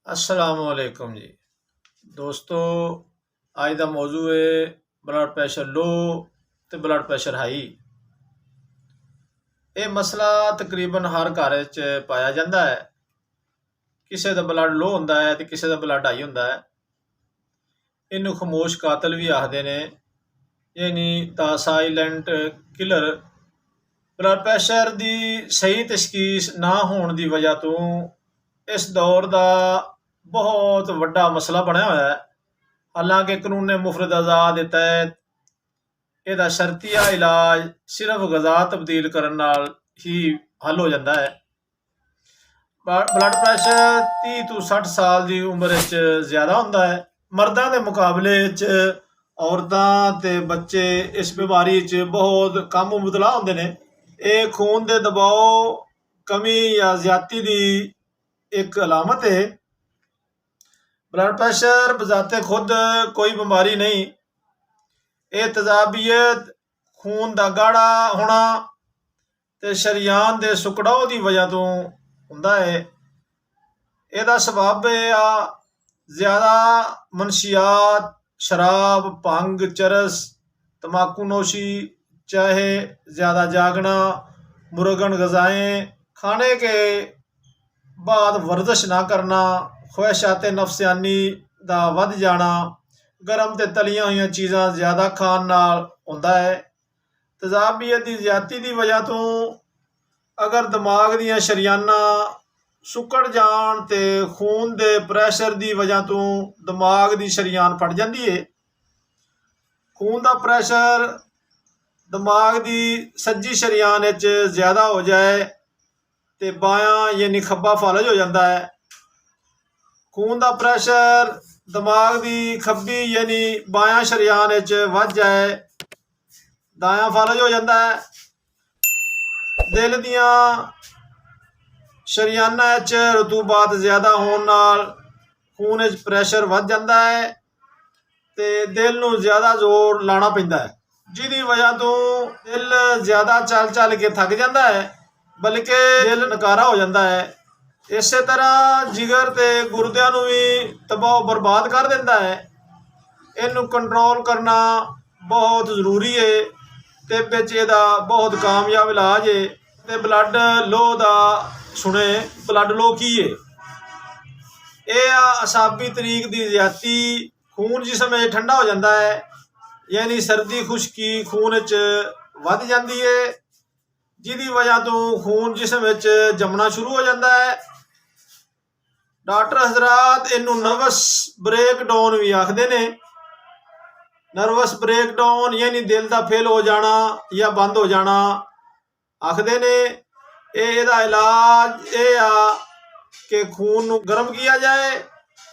असलामुअलैकुम जी दोस्तों, अज का मौजू है ब्लड प्रैशर लो तो ब्लड प्रैशर हाई। ये मसला तकरीबन हर घर च पाया जाता है। किसी का ब्लड लो होंदा है तो किसी का ब्लड हाई होंदा है। इनू खामोश कातल भी आखते ने, यानी the silent killer. Blood pressure की सही तशखीस ना होने की वजह तो इस दौर का बहुत वड्डा मसला बनया होया है। हालांकि कानून मुफरत आज़ाद के तहत यदा शर्तिया इलाज सिर्फ गज़ा तब्दील करने नाल ही हल हो जाता है। ब्लड प्रैशर 30 तो 60 साल की उम्र ज़्यादा होंदा है। मर्दां के मुकाबले औरतां ते बच्चे इस बीमारी बहुत कम मुबतला होंदे ने। ये खून के दबाव कमी या ज्यादती की एक अलामत है। ब्लड प्रैशर बजाते खुद कोई बीमारी नहीं। ये तजाबियत खून का गाढ़ा होना ते शरीयान के सुकड़ाव की वजह तो हुंदा है। यदा सबब ज्यादा मनशियात, शराब, भंग, चरस, तंबाकू नोशी, चाहे ज्यादा जागना, मुरगन गजाएं खाने के बाद वर्जिश ना करना, ख्वाहिशात नफसियानी का वध जाना, गर्म ते तलियां हुई चीज़ां ज्यादा खान नाल होंदा है। तजाबियत की ज्यादती की वजह तो अगर दिमाग दियां शरियाना सुकड़ जान ते खून के प्रैशर की वजह तो दिमाग की शरियान फट जाती है। खून का प्रैशर दिमाग की सज्जी शरियान ज्यादा हो जाए तो बायां यानी खब्बा फालज हो जाता है। खून का प्रैशर दिमाग की खब्बी यानी बायां शरियान वध जाए, दायां फालज हो जाता है। दिल दियां शरियाना रतूबात ज्यादा होने नाल खून प्रैशर वध जाता है ते दिल नूं ज्यादा जोर लाना पैंदा है, जिहदी वजह तो दिल ज्यादा चल चल के थक जाता है, बल्कि दिल नकारा हो जाता है। इस तरह जिगर ते गुरदियां नूं भी तबाह बर्बाद कर देता है। इनू कंट्रोल करना बहुत जरूरी है ते बिच इहदा बहुत कामयाब इलाज है। ते ब्लड लो का सुने, ब्लड लो की है? यह असाबी तरीक की ज्यादती, खून जिसम ठंडा हो जाता है, यानी सर्दी खुश्की खून वध जाती है, जिहदी वजह तो खून जिसम जमना शुरू हो जाता है। डॉक्टर हजरात इनू नर्वस ब्रेक डाउन भी आखते ने। नर्वस ब्रेक डाउन यानी दिल का फेल हो जाना या बंद हो जाना आखते ने। यदा इलाज ये आ कि खून गर्म किया जाए।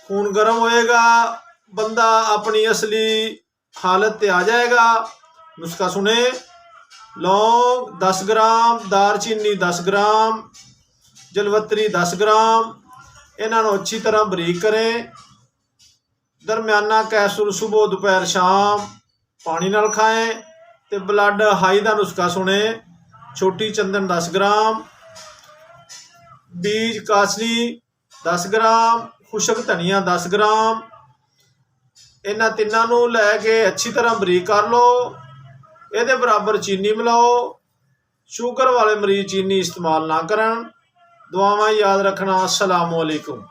खून गर्म होएगा, बंदा अपनी असली हालत पे आ जाएगा। नुस्खा सुने, लौंग 10 ग्राम, दारचीनी 10 ग्राम, जलवतरी 10 ग्राम, इन्हों अच्छी तरह बरीक करें। दरम्याना कैप्सूल सुबह दोपहर शाम पानी नाल खाएं। ते ब्लड हाई का नुस्खा सुने, छोटी चंदन 10 ग्राम, बीज कासनी 10 ग्राम, खुशक धनिया 10 ग्राम, इन्हां तिन्नां नूं लैके अच्छी तरह बरीक कर लो। ये बराबर चीनी मिलाओ। शुगर वाले मरीज चीनी इस्तेमाल ना करन। दुआवां याद रखना। अस्सलामु अलैकुम।